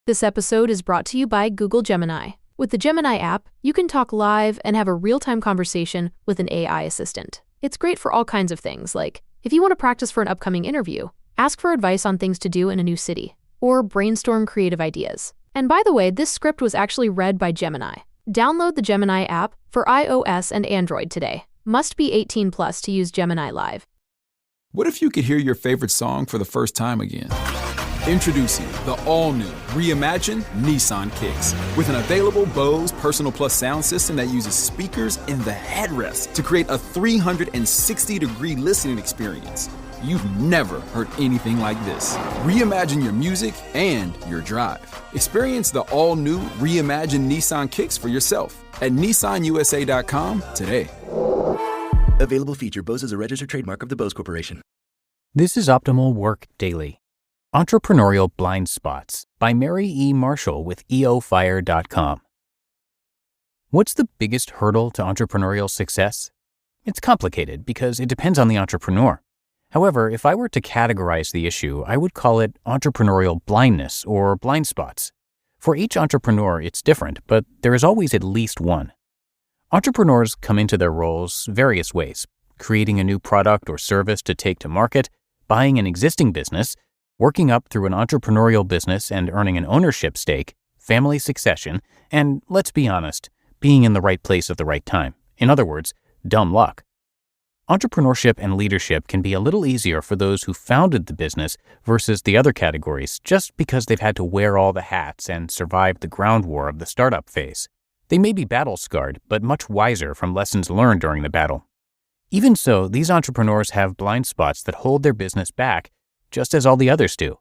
This episode is brought to you by Google Gemini. With the Gemini app, you can talk live and have a real-time conversation with an AI assistant. It's great for all kinds of things, like if you want to practice for an upcoming interview, ask for advice on things to do in a new city, or brainstorm creative ideas. And by the way, this script was actually read by Gemini. Download the Gemini app for iOS and Android today. Must be 18 plus to use Gemini Live. What if you could hear your favorite song for the first time again? Introducing the all-new, reimagined Nissan Kicks. With an available Bose Personal Plus sound system that uses speakers in the headrest to create a 360-degree listening experience. You've never heard anything like this. Reimagine your music and your drive. Experience the all-new, reimagined Nissan Kicks for yourself at nissanusa.com today. Available feature. Bose is a registered trademark of the Bose Corporation. This is Optimal Work Daily. Entrepreneurial Blind Spots by Mary E. Marshall with EOFire.com. What's the biggest hurdle to entrepreneurial success? It's complicated because it depends on the entrepreneur. However, if I were to categorize the issue, I would call it entrepreneurial blindness or blind spots. For each entrepreneur, it's different, but there is always at least one. Entrepreneurs come into their roles various ways: creating a new product or service to take to market, buying an existing business, working up through an entrepreneurial business and earning an ownership stake, family succession, and, let's be honest, being in the right place at the right time. In other words, dumb luck. Entrepreneurship and leadership can be a little easier for those who founded the business versus the other categories just because they've had to wear all the hats and survive the ground war of the startup phase. They may be battle-scarred, but much wiser from lessons learned during the battle. Even so, these entrepreneurs have blind spots that hold their business back, just as all the others do.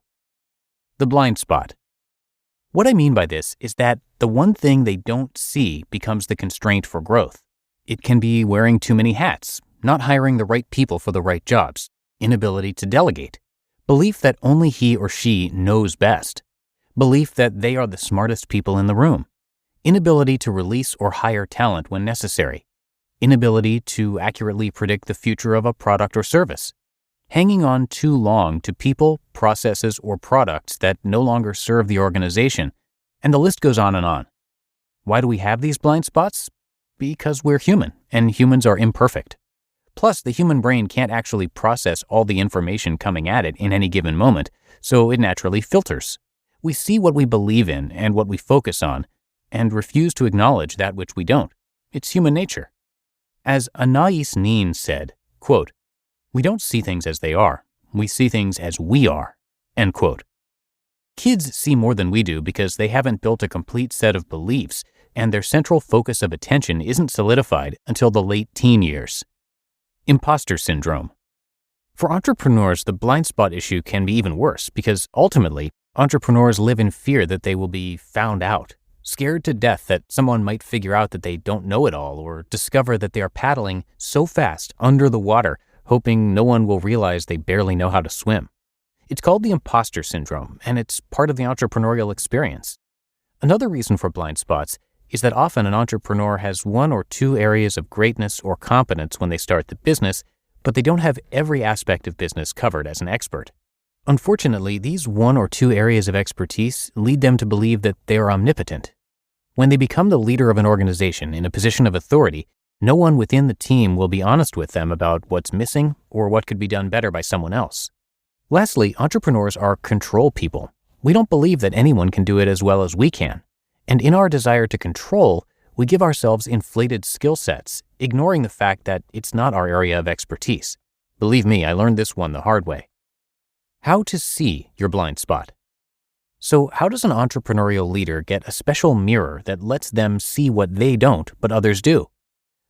The blind spot. What I mean by this is that the one thing they don't see becomes the constraint for growth. It can be wearing too many hats, not hiring the right people for the right jobs, inability to delegate, belief that only he or she knows best, belief that they are the smartest people in the room, inability to release or hire talent when necessary, inability to accurately predict the future of a product or service, hanging on too long to people, processes, or products that no longer serve the organization, and the list goes on and on. Why do we have these blind spots? Because we're human, and humans are imperfect. Plus, the human brain can't actually process all the information coming at it in any given moment, so it naturally filters. We see what we believe in and what we focus on, and refuse to acknowledge that which we don't. It's human nature. As Anais Nin said, quote, "We don't see things as they are. We see things as we are." End quote. Kids see more than we do because they haven't built a complete set of beliefs, and their central focus of attention isn't solidified until the late teen years. Imposter syndrome. For entrepreneurs, the blind spot issue can be even worse because ultimately, entrepreneurs live in fear that they will be found out, scared to death that someone might figure out that they don't know it all or discover that they are paddling so fast under the water, hoping no one will realize they barely know how to swim. It's called the imposter syndrome, and it's part of the entrepreneurial experience. Another reason for blind spots is that often an entrepreneur has one or two areas of greatness or competence when they start the business, but they don't have every aspect of business covered as an expert. Unfortunately, these one or two areas of expertise lead them to believe that they are omnipotent. When they become the leader of an organization in a position of authority, no one within the team will be honest with them about what's missing or what could be done better by someone else. Lastly, entrepreneurs are control people. We don't believe that anyone can do it as well as we can. And in our desire to control, we give ourselves inflated skill sets, ignoring the fact that it's not our area of expertise. Believe me, I learned this one the hard way. How to see your blind spot. So how does an entrepreneurial leader get a special mirror that lets them see what they don't, but others do?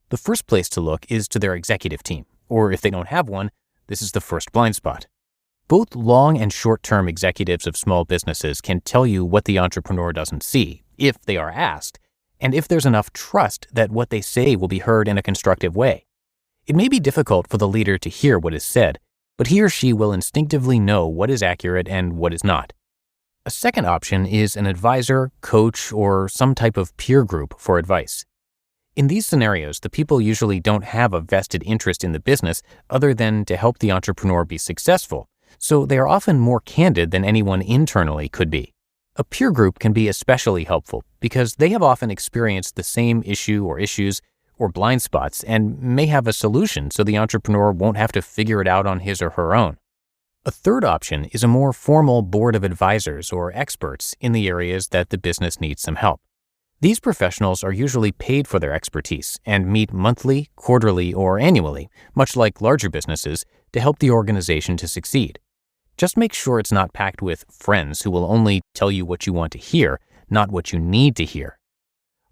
The first place to look is to their executive team, or if they don't have one, this is the first blind spot. Both long and short-term executives of small businesses can tell you what the entrepreneur doesn't see, if they are asked, and if there's enough trust that what they say will be heard in a constructive way. It may be difficult for the leader to hear what is said, but he or she will instinctively know what is accurate and what is not. A second option is an advisor, coach, or some type of peer group for advice. In these scenarios, the people usually don't have a vested interest in the business other than to help the entrepreneur be successful, so they are often more candid than anyone internally could be. A peer group can be especially helpful because they have often experienced the same issue or issues or blind spots and may have a solution so the entrepreneur won't have to figure it out on his or her own. A third option is a more formal board of advisors or experts in the areas that the business needs some help. These professionals are usually paid for their expertise and meet monthly, quarterly, or annually, much like larger businesses, to help the organization to succeed. Just make sure it's not packed with friends who will only tell you what you want to hear, not what you need to hear.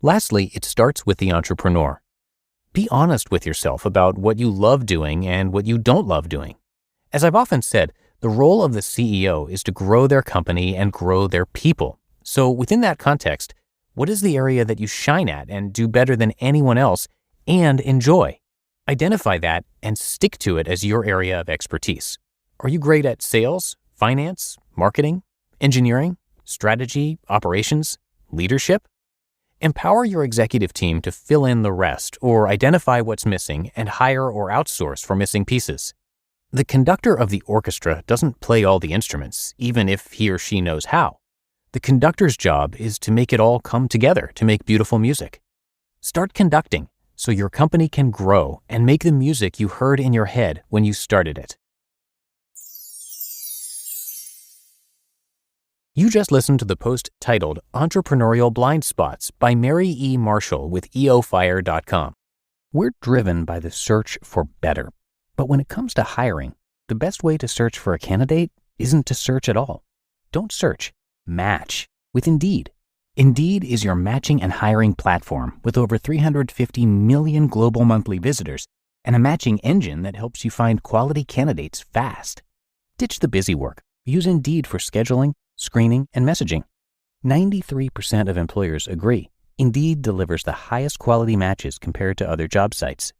Lastly, it starts with the entrepreneur. Be honest with yourself about what you love doing and what you don't love doing. As I've often said, the role of the CEO is to grow their company and grow their people. So within that context, what is the area that you shine at and do better than anyone else and enjoy? Identify that and stick to it as your area of expertise. Are you great at sales, finance, marketing, engineering, strategy, operations, leadership? Empower your executive team to fill in the rest or identify what's missing and hire or outsource for missing pieces. The conductor of the orchestra doesn't play all the instruments, even if he or she knows how. The conductor's job is to make it all come together to make beautiful music. Start conducting so your company can grow and make the music you heard in your head when you started it. You just listened to the post titled Entrepreneurial Blind Spots by Mary E. Marshall with EOFire.com. We're driven by the search for better. But when it comes to hiring, the best way to search for a candidate isn't to search at all. Don't search. Match with Indeed. Indeed is your matching and hiring platform with over 350 million global monthly visitors and a matching engine that helps you find quality candidates fast. Ditch the busy work. Use Indeed for scheduling, screening, and messaging. 93% of employers agree. Indeed delivers the highest quality matches compared to other job sites.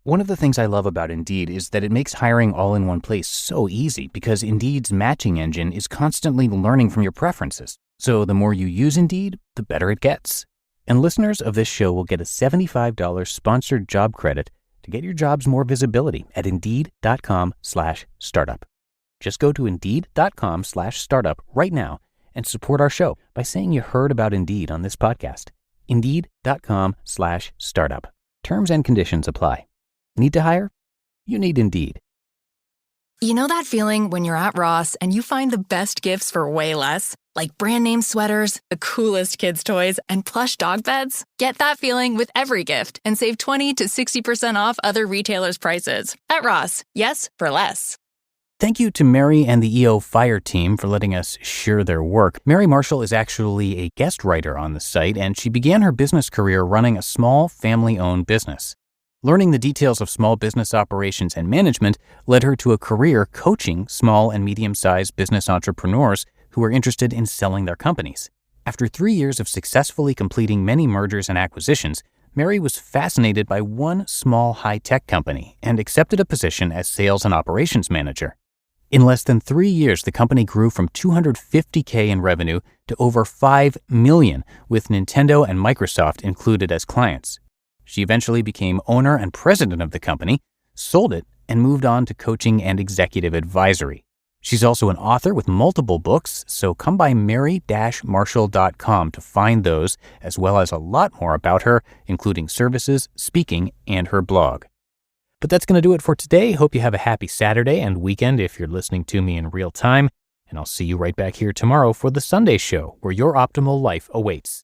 One of the things I love about Indeed is that it makes hiring all in one place so easy because Indeed's matching engine is constantly learning from your preferences. So the more you use Indeed, the better it gets. And listeners of this show will get a $75 sponsored job credit to get your jobs more visibility at Indeed.com/startup. Just go to Indeed.com/startup right now and support our show by saying you heard about Indeed on this podcast. Indeed.com/startup. Terms and conditions apply. Need to hire? You need Indeed. You know that feeling when you're at Ross and you find the best gifts for way less? Like brand name sweaters, the coolest kids' toys, and plush dog beds? Get that feeling with every gift and save 20 to 60% off other retailers' prices. At Ross, yes, for less. Thank you to Mary and the EOFire team for letting us share their work. Mary Marshall is actually a guest writer on the site, and she began her business career running a small family-owned business. Learning the details of small business operations and management led her to a career coaching small and medium-sized business entrepreneurs who are interested in selling their companies. After 3 years of successfully completing many mergers and acquisitions, Mary was fascinated by one small high-tech company and accepted a position as sales and operations manager. In less than 3 years, the company grew from $250K in revenue to over $5 million, with Nintendo and Microsoft included as clients. She eventually became owner and president of the company, sold it, and moved on to coaching and executive advisory. She's also an author with multiple books, so come by mary-marshall.com to find those, as well as a lot more about her, including services, speaking, and her blog. But that's going to do it for today. Hope you have a happy Saturday and weekend if you're listening to me in real time, and I'll see you right back here tomorrow for the Sunday show, where your optimal life awaits.